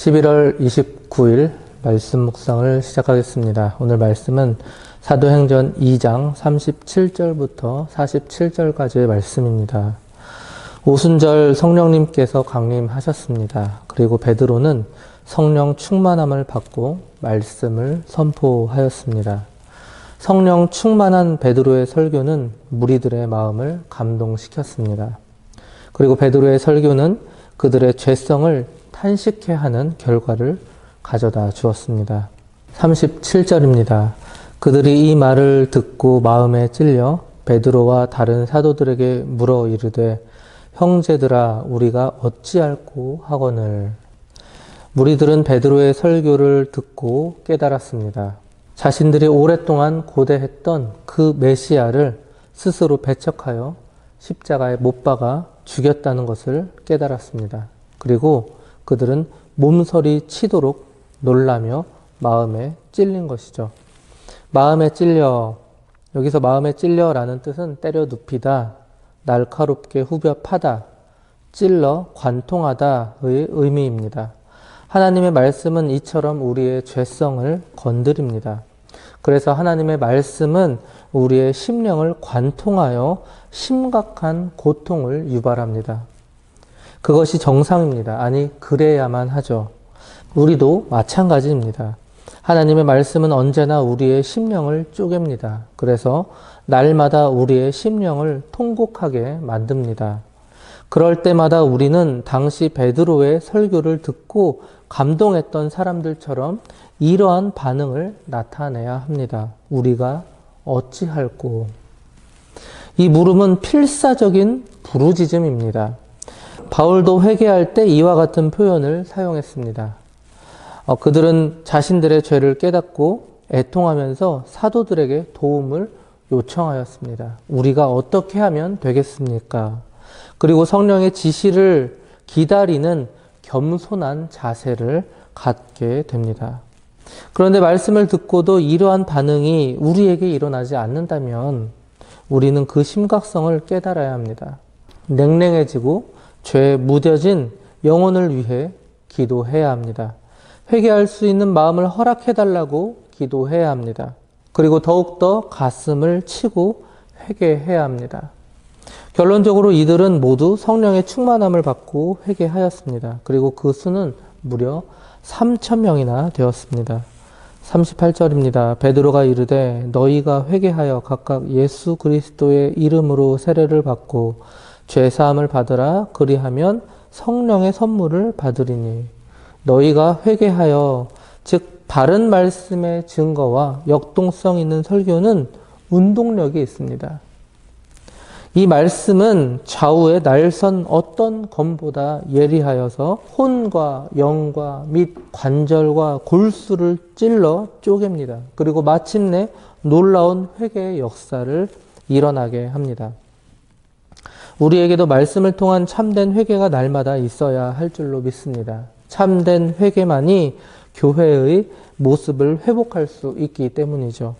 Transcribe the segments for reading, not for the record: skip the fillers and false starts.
11월 29일 말씀 묵상을 시작하겠습니다. 오늘 말씀은 사도행전 2장 37절부터 47절까지의 말씀입니다. 오순절 성령님께서 강림하셨습니다. 그리고 베드로는 성령 충만함을 받고 말씀을 선포하였습니다. 성령 충만한 베드로의 설교는 무리들의 마음을 감동시켰습니다. 그리고 베드로의 설교는 그들의 죄성을 탄식해 하는 결과를 가져다 주었습니다. 37절입니다. 그들이 이 말을 듣고 마음에 찔려 베드로와 다른 사도들에게 물어 이르되 형제들아 우리가 어찌할꼬 하거늘. 무리들은 베드로의 설교를 듣고 깨달았습니다. 자신들이 오랫동안 고대했던 그 메시아를 스스로 배척하여 십자가에 못 박아 죽였다는 것을 깨달았습니다. 그리고 그들은 몸서리 치도록 놀라며 마음에 찔린 것이죠. 마음에 찔려, 여기서 마음에 찔려라는 뜻은 때려 눕히다, 날카롭게 후벼 파다, 찔러 관통하다의 의미입니다. 하나님의 말씀은 이처럼 우리의 죄성을 건드립니다. 그래서 하나님의 말씀은 우리의 심령을 관통하여 심각한 고통을 유발합니다. 그것이 정상입니다. 아니, 그래야만 하죠. 우리도 마찬가지입니다. 하나님의 말씀은 언제나 우리의 심령을 쪼갭니다. 그래서 날마다 우리의 심령을 통곡하게 만듭니다. 그럴 때마다 우리는 당시 베드로의 설교를 듣고 감동했던 사람들처럼 이러한 반응을 나타내야 합니다. 우리가 어찌할꼬. 이 물음은 필사적인 부르짖음입니다. 바울도 회개할 때 이와 같은 표현을 사용했습니다. 그들은 자신들의 죄를 깨닫고 애통하면서 사도들에게 도움을 요청하였습니다. 우리가 어떻게 하면 되겠습니까? 그리고 성령의 지시를 기다리는 겸손한 자세를 갖게 됩니다. 그런데 말씀을 듣고도 이러한 반응이 우리에게 일어나지 않는다면 우리는 그 심각성을 깨달아야 합니다. 냉랭해지고 죄에 무뎌진 영혼을 위해 기도해야 합니다. 회개할 수 있는 마음을 허락해달라고 기도해야 합니다. 그리고 더욱더 가슴을 치고 회개해야 합니다. 결론적으로 이들은 모두 성령의 충만함을 받고 회개하였습니다. 그리고 그 수는 무려 3,000명이나 되었습니다. 38절입니다. 베드로가 이르되 너희가 회개하여 각각 예수 그리스도의 이름으로 세례를 받고 죄사함을 받으라. 그리하면 성령의 선물을 받으리니. 너희가 회개하여, 즉 바른 말씀의 증거와 역동성 있는 설교는 운동력이 있습니다. 이 말씀은 좌우의 날선 어떤 검보다 예리하여서 혼과 영과 및 관절과 골수를 찔러 쪼갭니다. 그리고 마침내 놀라운 회개의 역사를 일어나게 합니다. 우리에게도 말씀을 통한 참된 회개가 날마다 있어야 할 줄로 믿습니다. 참된 회개만이 교회의 모습을 회복할 수 있기 때문이죠.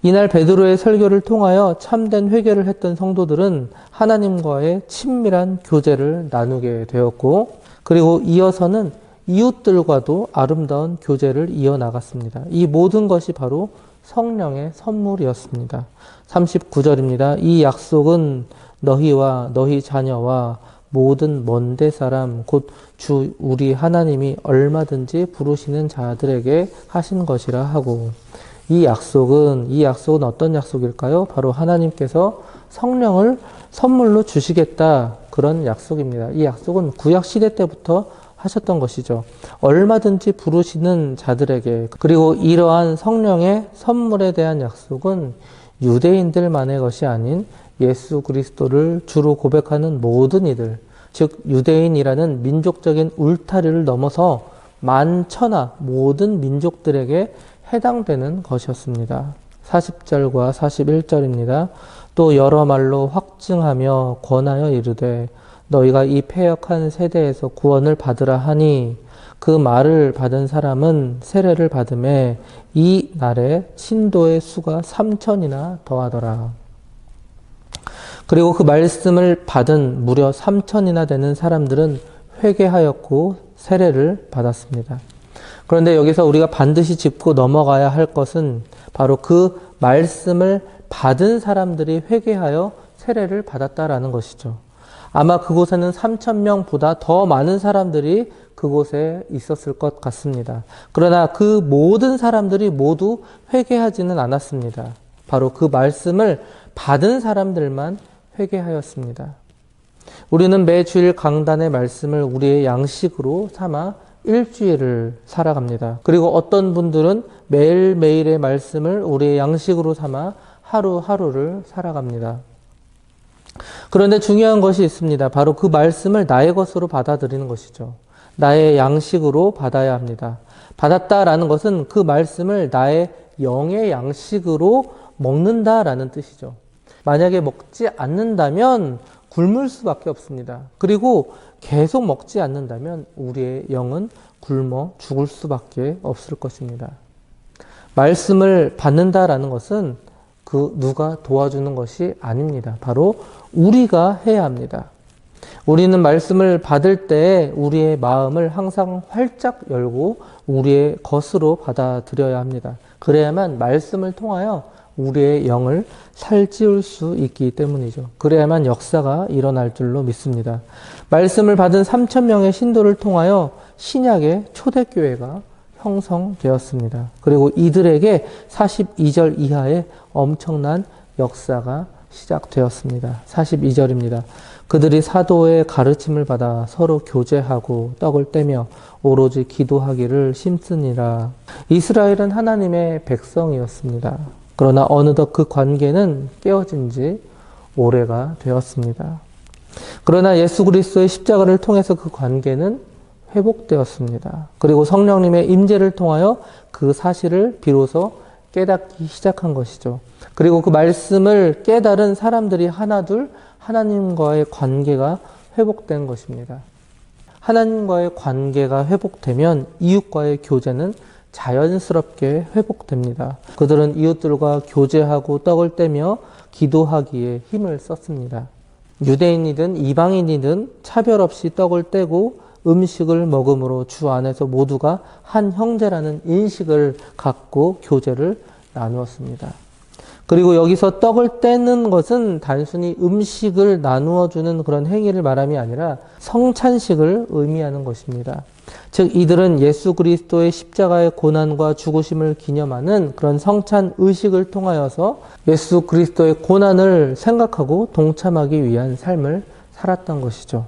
이날 베드로의 설교를 통하여 참된 회개를 했던 성도들은 하나님과의 친밀한 교제를 나누게 되었고, 그리고 이어서는 이웃들과도 아름다운 교제를 이어나갔습니다. 이 모든 것이 바로 성령의 선물이었습니다. 39절입니다. 이 약속은 너희와 너희 자녀와 모든 먼데 사람 곧 주 우리 하나님이 얼마든지 부르시는 자들에게 하신 것이라 하고, 이 약속은 어떤 약속일까요? 바로 하나님께서 성령을 선물로 주시겠다, 그런 약속입니다. 이 약속은 구약 시대 때부터 하셨던 것이죠. 얼마든지 부르시는 자들에게. 그리고 이러한 성령의 선물에 대한 약속은 유대인들만의 것이 아닌 예수 그리스도를 주로 고백하는 모든 이들, 즉 유대인이라는 민족적인 울타리를 넘어서 만천하 모든 민족들에게 해당되는 것이었습니다. 40절과 41절입니다. 또 여러 말로 확증하며 권하여 이르되 너희가 이 패역한 세대에서 구원을 받으라 하니 그 말을 받은 사람은 세례를 받음에 이 날에 신도의 수가 3,000이나 더하더라. 그리고 그 말씀을 받은 무려 3,000이나 되는 사람들은 회개하였고 세례를 받았습니다. 그런데 여기서 우리가 반드시 짚고 넘어가야 할 것은 바로 그 말씀을 받은 사람들이 회개하여 세례를 받았다라는 것이죠. 아마 그곳에는 3,000명보다 더 많은 사람들이 그곳에 있었을 것 같습니다. 그러나 그 모든 사람들이 모두 회개하지는 않았습니다. 바로 그 말씀을 받은 사람들만 회개하였습니다. 우리는 매주일 강단의 말씀을 우리의 양식으로 삼아 일주일을 살아갑니다. 그리고 어떤 분들은 매일매일의 말씀을 우리의 양식으로 삼아 하루하루를 살아갑니다. 그런데 중요한 것이 있습니다. 바로 그 말씀을 나의 것으로 받아들이는 것이죠. 나의 양식으로 받아야 합니다. 받았다라는 것은 그 말씀을 나의 영의 양식으로 먹는다라는 뜻이죠. 만약에 먹지 않는다면 굶을 수밖에 없습니다. 그리고 계속 먹지 않는다면 우리의 영은 굶어 죽을 수밖에 없을 것입니다. 말씀을 받는다라는 것은 그 누가 도와주는 것이 아닙니다. 바로 우리가 해야 합니다. 우리는 말씀을 받을 때 우리의 마음을 항상 활짝 열고 우리의 것으로 받아들여야 합니다. 그래야만 말씀을 통하여 우리의 영을 살찌울 수 있기 때문이죠. 그래야만 역사가 일어날 줄로 믿습니다. 말씀을 받은 3,000명의 신도를 통하여 신약의 초대교회가 형성되었습니다. 그리고 이들에게 42절 이하의 엄청난 역사가 시작되었습니다. 42절입니다. 그들이 사도의 가르침을 받아 서로 교제하고 떡을 떼며 오로지 기도하기를 힘쓰니라. 이스라엘은 하나님의 백성이었습니다. 그러나 어느덧 그 관계는 깨어진 지 오래가 되었습니다. 그러나 예수 그리스도의 십자가를 통해서 그 관계는 회복되었습니다. 그리고 성령님의 임재를 통하여 그 사실을 비로소 깨닫기 시작한 것이죠. 그리고 그 말씀을 깨달은 사람들이 하나둘 하나님과의 관계가 회복된 것입니다. 하나님과의 관계가 회복되면 이웃과의 교제는 자연스럽게 회복됩니다. 그들은 이웃들과 교제하고 떡을 떼며 기도하기에 힘을 썼습니다. 유대인이든 이방인이든 차별 없이 떡을 떼고 음식을 먹음으로 주 안에서 모두가 한 형제라는 인식을 갖고 교제를 나누었습니다. 그리고 여기서 떡을 떼는 것은 단순히 음식을 나누어 주는 그런 행위를 말함이 아니라 성찬식을 의미하는 것입니다. 즉 이들은 예수 그리스도의 십자가의 고난과 죽으심을 기념하는 그런 성찬 의식을 통하여서 예수 그리스도의 고난을 생각하고 동참하기 위한 삶을 살았던 것이죠.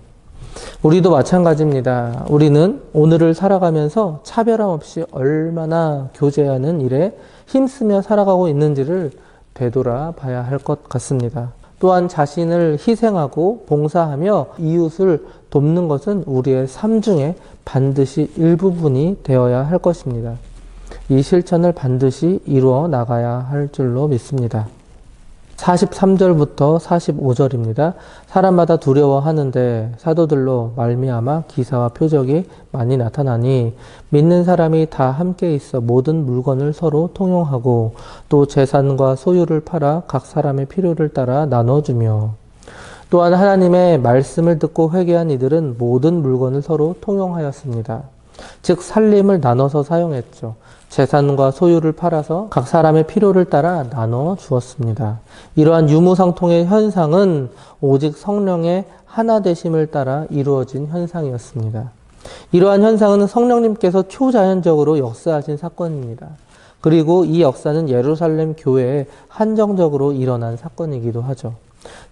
우리도 마찬가지입니다. 우리는 오늘을 살아가면서 차별함 없이 얼마나 교제하는 일에 힘쓰며 살아가고 있는지를 되돌아봐야 할 것 같습니다. 또한 자신을 희생하고 봉사하며 이웃을 돕는 것은 우리의 삶 중에 반드시 일부분이 되어야 할 것입니다. 이 실천을 반드시 이루어 나가야 할 줄로 믿습니다. 43절부터 45절입니다. 사람마다 두려워하는데 사도들로 말미암아 기사와 표적이 많이 나타나니 믿는 사람이 다 함께 있어 모든 물건을 서로 통용하고 또 재산과 소유를 팔아 각 사람의 필요를 따라 나눠주며 또한 하나님의 말씀을 듣고 회개한 이들은 모든 물건을 서로 통용하였습니다. 즉 살림을 나눠서 사용했죠. 재산과 소유를 팔아서 각 사람의 필요를 따라 나눠 주었습니다. 이러한 유무상통의 현상은 오직 성령의 하나 되심을 따라 이루어진 현상이었습니다. 이러한 현상은 성령님께서 초자연적으로 역사하신 사건입니다. 그리고 이 역사는 예루살렘 교회에 한정적으로 일어난 사건이기도 하죠.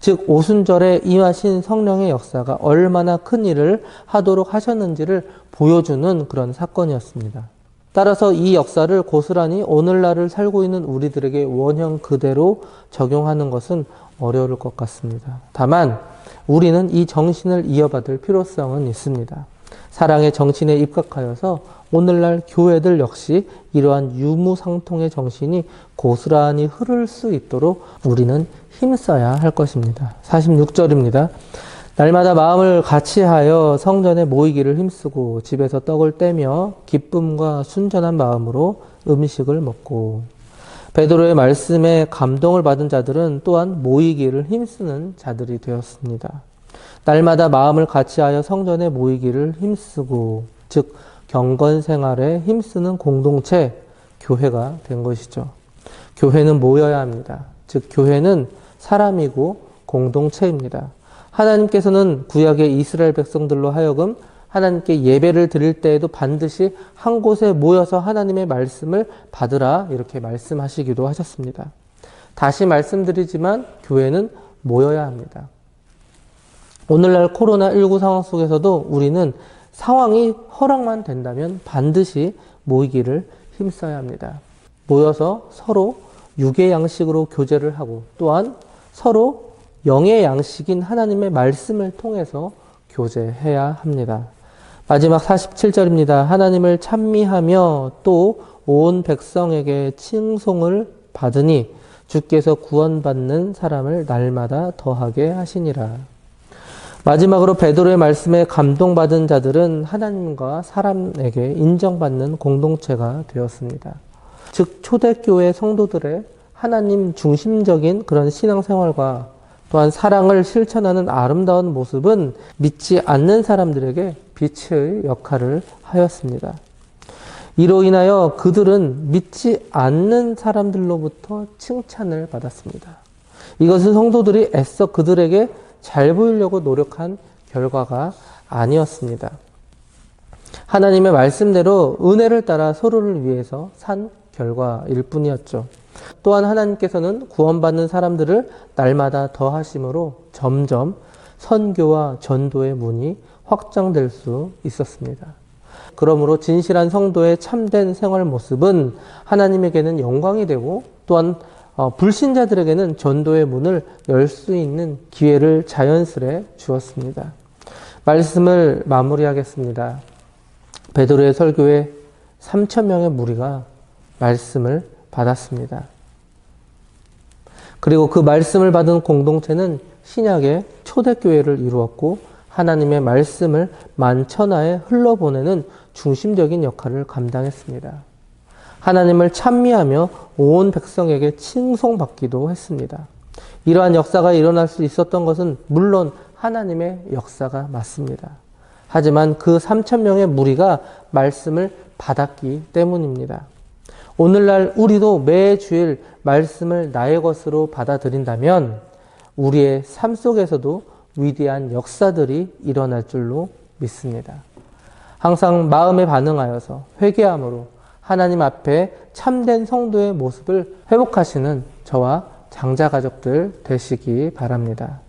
즉 오순절에 임하신 성령의 역사가 얼마나 큰 일을 하도록 하셨는지를 보여주는 그런 사건이었습니다. 따라서 이 역사를 고스란히 오늘날을 살고 있는 우리들에게 원형 그대로 적용하는 것은 어려울 것 같습니다. 다만 우리는 이 정신을 이어받을 필요성은 있습니다. 사랑의 정신에 입각하여서 오늘날 교회들 역시 이러한 유무상통의 정신이 고스란히 흐를 수 있도록 우리는 힘써야 할 것입니다. 46절입니다. 날마다 마음을 같이하여 성전에 모이기를 힘쓰고 집에서 떡을 떼며 기쁨과 순전한 마음으로 음식을 먹고 베드로의 말씀에 감동을 받은 자들은 또한 모이기를 힘쓰는 자들이 되었습니다. 날마다 마음을 같이하여 성전에 모이기를 힘쓰고 즉 경건 생활에 힘쓰는 공동체, 교회가 된 것이죠. 교회는 모여야 합니다. 즉 교회는 사람이고 공동체입니다. 하나님께서는 구약의 이스라엘 백성들로 하여금 하나님께 예배를 드릴 때에도 반드시 한 곳에 모여서 하나님의 말씀을 받으라 이렇게 말씀하시기도 하셨습니다. 다시 말씀드리지만 교회는 모여야 합니다. 오늘날 코로나19 상황 속에서도 우리는 상황이 허락만 된다면 반드시 모이기를 힘써야 합니다. 모여서 서로 육의 양식으로 교제를 하고 또한 서로 영의 양식인 하나님의 말씀을 통해서 교제해야 합니다. 마지막 47절입니다. 하나님을 찬미하며 또 온 백성에게 칭송을 받으니 주께서 구원받는 사람을 날마다 더하게 하시니라. 마지막으로 베드로의 말씀에 감동받은 자들은 하나님과 사람에게 인정받는 공동체가 되었습니다. 즉 초대교회 성도들의 하나님 중심적인 그런 신앙생활과 또한 사랑을 실천하는 아름다운 모습은 믿지 않는 사람들에게 빛의 역할을 하였습니다. 이로 인하여 그들은 믿지 않는 사람들로부터 칭찬을 받았습니다. 이것은 성도들이 애써 그들에게 잘 보이려고 노력한 결과가 아니었습니다. 하나님의 말씀대로 은혜를 따라 서로를 위해서 산 결과일 뿐이었죠. 또한 하나님께서는 구원받는 사람들을 날마다 더하심으로 점점 선교와 전도의 문이 확장될 수 있었습니다. 그러므로 진실한 성도의 참된 생활 모습은 하나님에게는 영광이 되고 또한 불신자들에게는 전도의 문을 열 수 있는 기회를 자연스레 주었습니다. 말씀을 마무리하겠습니다. 베드로의 설교에 3,000명의 무리가 말씀을 받았습니다. 그리고 그 말씀을 받은 공동체는 신약의 초대교회를 이루었고 하나님의 말씀을 만천하에 흘러보내는 중심적인 역할을 감당했습니다. 하나님을 찬미하며 온 백성에게 칭송받기도 했습니다. 이러한 역사가 일어날 수 있었던 것은 물론 하나님의 역사가 맞습니다. 하지만 그 3,000명의 무리가 말씀을 받았기 때문입니다. 오늘날 우리도 매주일 말씀을 나의 것으로 받아들인다면 우리의 삶 속에서도 위대한 역사들이 일어날 줄로 믿습니다. 항상 마음에 반응하여서 회개함으로 하나님 앞에 참된 성도의 모습을 회복하시는 저와 장자 가족들 되시기 바랍니다.